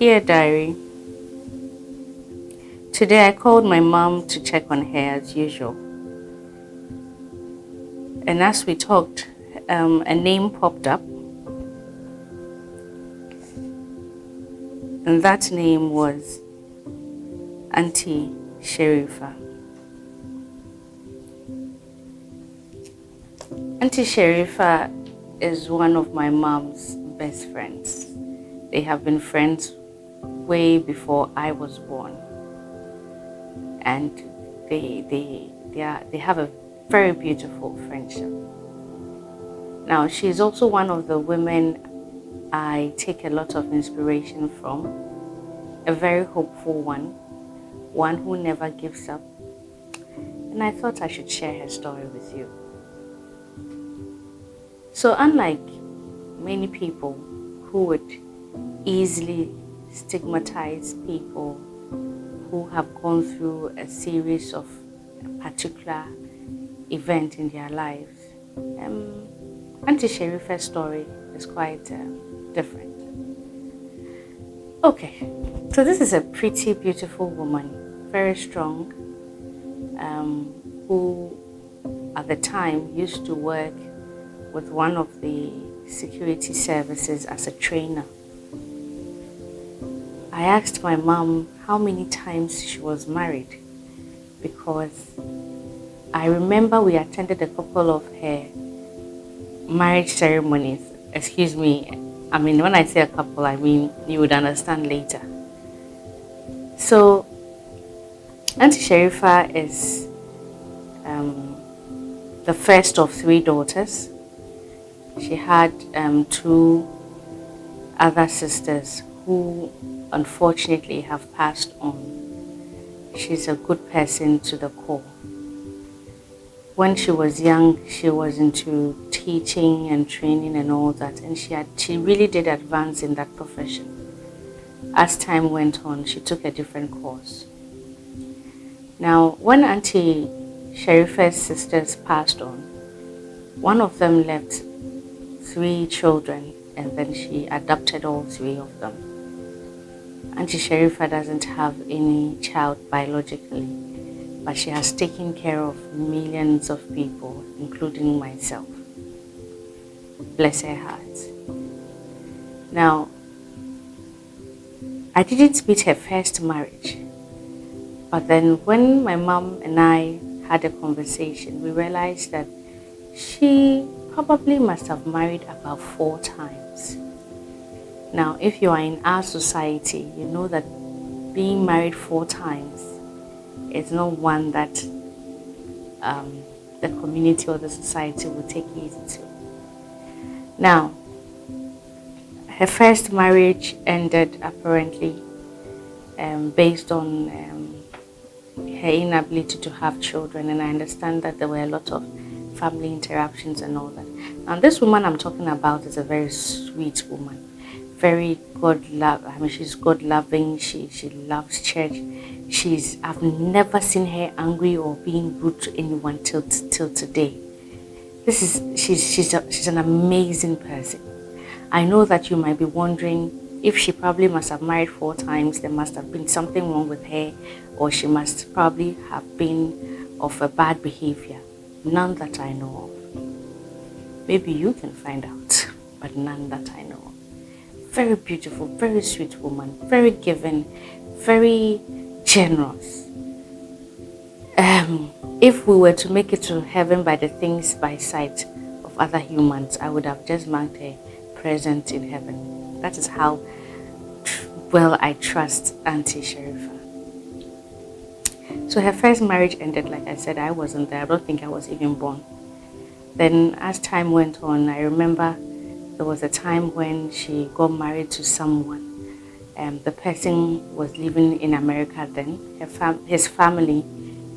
Dear Diary, today I called my mom to check on her as usual. And as we talked, a name popped up. And that name was Auntie Sherifa. Auntie Sherifa is one of my mom's best friends. They have been friends way before I was born. And they have a very beautiful friendship. Now, she's also one of the women I take a lot of inspiration from, a very hopeful one who never gives up. And I thought I should share her story with you. So unlike many people who would easily stigmatize people who have gone through a series of a particular event in their lives, Auntie Sherifa's story is quite different. Okay, so this is a pretty beautiful woman, very strong, who at the time used to work with one of the security services as a trainer. I asked my mom how many times she was married, because I remember we attended a couple of her marriage ceremonies. Excuse me, I mean, when I say a couple, I mean you would understand later. So Auntie Sherifa is the first of 3 daughters. She had 2 other sisters who unfortunately have passed on. She's a good person to the core. When she was young, she was into teaching and training and all that, and she really did advance in that profession. As time went on, she took a different course. Now, when Auntie Sherifa's sisters passed on, one of them left 3 children, and then she adopted all 3 of them. Auntie Sherifa doesn't have any child biologically, but she has taken care of millions of people, including myself. Bless her heart. Now, I didn't meet her first marriage, but then when my mom and I had a conversation, we realized that she probably must have married about 4 times. Now, if you are in our society, you know that being married 4 times is not one that the community or the society will take easy to. Now, her first marriage ended apparently based on her inability to have children, and I understand that there were a lot of family interruptions and all that. Now, this woman I'm talking about is a very sweet woman, very she's God-loving. She loves church. I've never seen her angry or being rude to anyone till today. She's an amazing person. I know that you might be wondering if she probably must have married 4 times. There must have been something wrong with her, or she must probably have been of a bad behavior. None that I know of. Maybe you can find out, but none that I know of. Very beautiful, very sweet woman, very giving, very generous. If we were to make it to heaven by the things by sight of other humans, I would have just marked her present in heaven. That is how well I trust Auntie Sherifa. So her first marriage ended, like I said, I wasn't there. I don't think I was even born. Then as time went on, I remember there was a time when she got married to someone. The person was living in America then. His family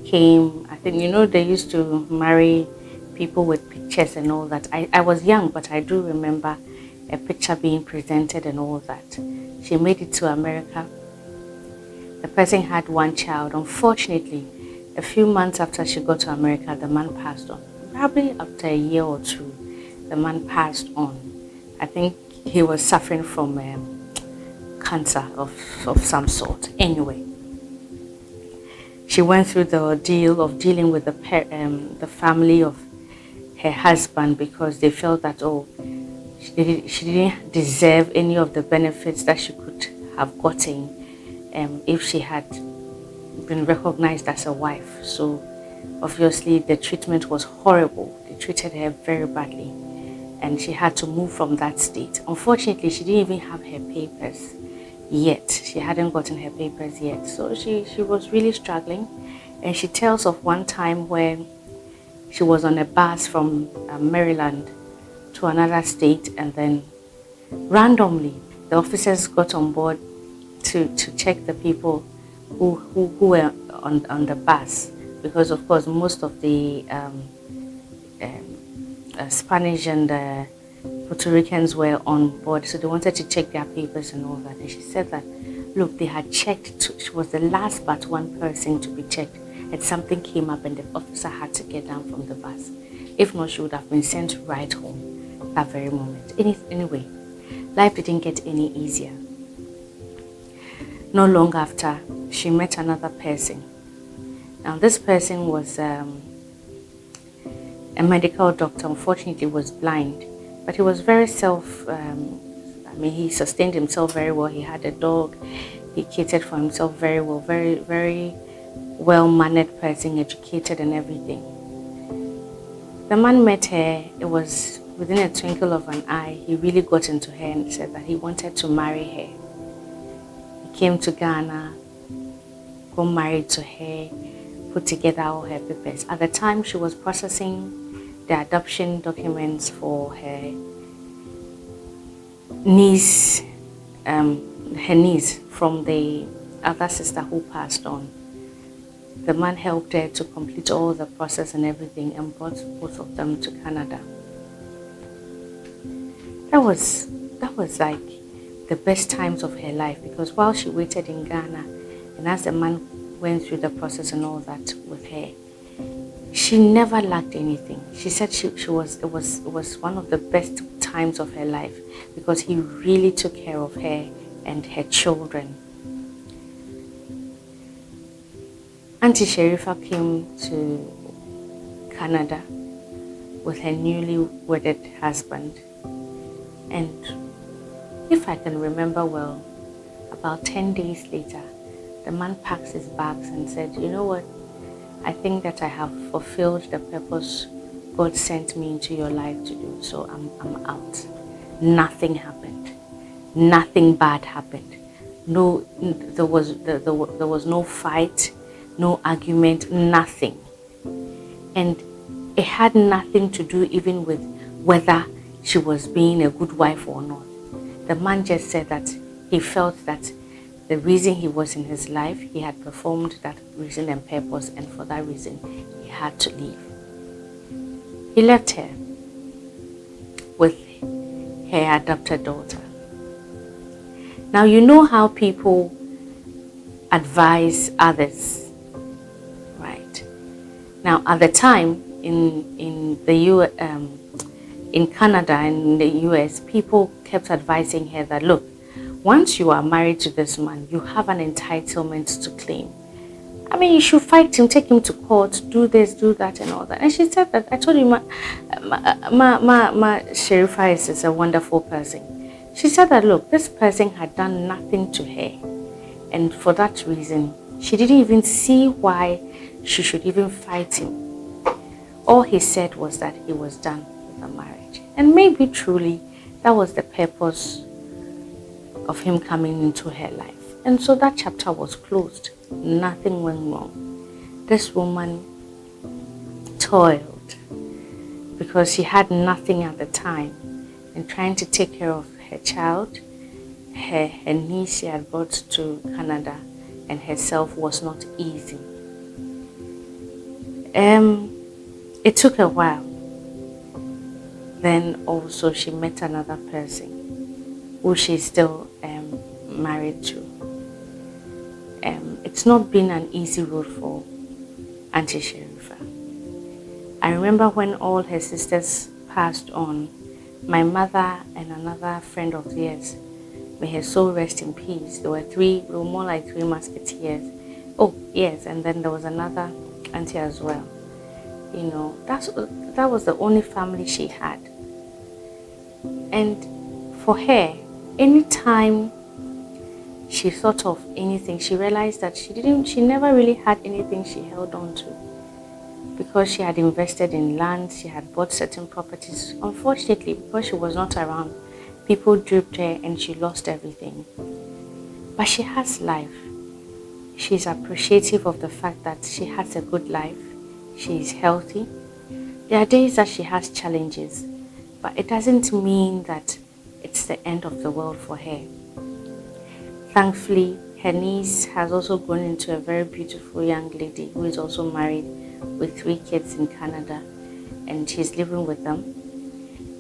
came. I think, they used to marry people with pictures and all that. I was young, but I do remember a picture being presented and all that. She made it to America. The person had 1 child. Unfortunately, a few months after she got to America, the man passed on. Probably after a year or 2, the man passed on. I think he was suffering from cancer of some sort. Anyway, she went through the ordeal of dealing with the family of her husband because they felt that, oh, she didn't deserve any of the benefits that she could have gotten if she had been recognized as a wife. So obviously the treatment was horrible. They treated her very badly and she had to move from that state. Unfortunately, she didn't even have her papers yet. She hadn't gotten her papers yet. So she was really struggling. And she tells of one time when she was on a bus from Maryland to another state, and then randomly the officers got on board to check the people who were on the bus, because of course most of the Spanish and Puerto Ricans were on board, so they wanted to check their papers and all that. And she said that, look, they had checked, she was the last but one person to be checked, and something came up and the officer had to get down from the bus. If not, she would have been sent right home that very moment. Anyway, life didn't get any easier. Not long after, she met another person. Now this person was a medical doctor. Unfortunately, was blind, but he was very he sustained himself very well. He had a dog. He catered for himself very well. Very, very well-mannered person, educated and everything. The man met her. It was within a twinkle of an eye. He really got into her and said that he wanted to marry her. He came to Ghana, got married to her, put together all her papers. At the time, she was processing the adoption documents for her niece, from the other sister who passed on. The man helped her to complete all the process and everything and brought both of them to Canada. That was like the best times of her life, because while she waited in Ghana and as the man went through the process and all that with her, she never lacked anything. She said it was one of the best times of her life because he really took care of her and her children. Auntie Sherifa came to Canada with her newly wedded husband, and if I can remember well, about 10 days later, the man packed his bags and said, you know what, I think that I have fulfilled the purpose God sent me into your life to do, so I'm out. Nothing happened. Nothing bad happened. There was no fight, no argument, nothing. And it had nothing to do even with whether she was being a good wife or not. The man just said that he felt that the reason he was in his life, he had performed that reason and purpose, and for that reason, he had to leave. He left her with her adopted daughter. Now, you know how people advise others, right? Now, at the time in Canada and in the US, people kept advising her that, look, once you are married to this man, you have an entitlement to claim. I mean, you should fight him, take him to court, do this, do that, and all that. And she said that, I told you, Sherifa is a wonderful person. She said that, look, this person had done nothing to her. And for that reason, she didn't even see why she should even fight him. All he said was that he was done with the marriage. And maybe truly, that was the purpose of him coming into her life. And so that chapter was closed. Nothing went wrong. This woman toiled because she had nothing at the time, and trying to take care of her child, her niece she had brought to Canada, and herself was not easy. It took a while. Then also she met another person who she's still married to. It's not been an easy road for Auntie Sherifa. I remember when all her sisters passed on, my mother and another friend of theirs May her soul rest in peace. We were more like three musketeers. Oh, yes, and then there was another auntie as well. You know, that was the only family she had. And for her, anytime she thought of anything, she realized that she never really had anything she held on to. Because she had invested in land, she had bought certain properties. Unfortunately, because she was not around, people duped her and she lost everything. But she has life. She's appreciative of the fact that she has a good life. She is healthy. There are days that she has challenges, but it doesn't mean that it's the end of the world for her. Thankfully, her niece has also grown into a very beautiful young lady who is also married with 3 kids in Canada, and she's living with them.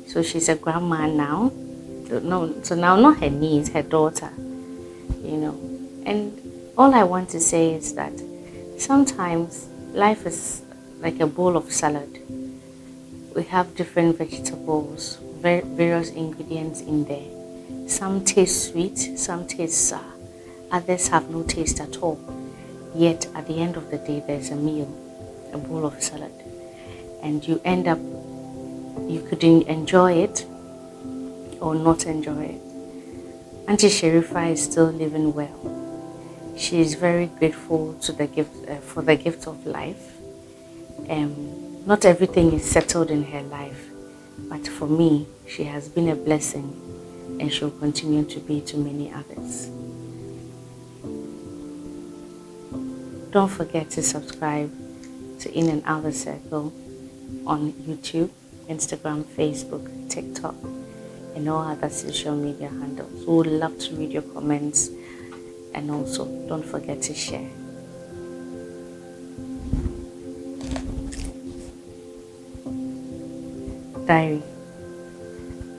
So she's a grandma now. So now not her niece, her daughter, you know. And all I want to say is that sometimes life is like a bowl of salad. We have different vegetables, various ingredients in there. Some taste sweet, some taste sour, others have no taste at all. Yet at the end of the day, there's a meal, a bowl of salad, and you end up, you could enjoy it or not enjoy it. Auntie Sherifa is still living well. She is very grateful to the gift for the gift of life. Not everything is settled in her life, but for me, she has been a blessing, and she'll continue to be to many others. Don't forget to subscribe to In and Out the Circle on YouTube, Instagram, Facebook, TikTok, and all other social media handles. We would love to read your comments, and also don't forget to share. Diary.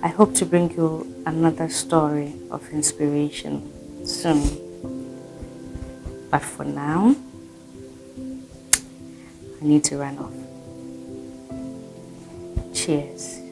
I hope to bring you another story of inspiration soon. But for now, I need to run off. Cheers.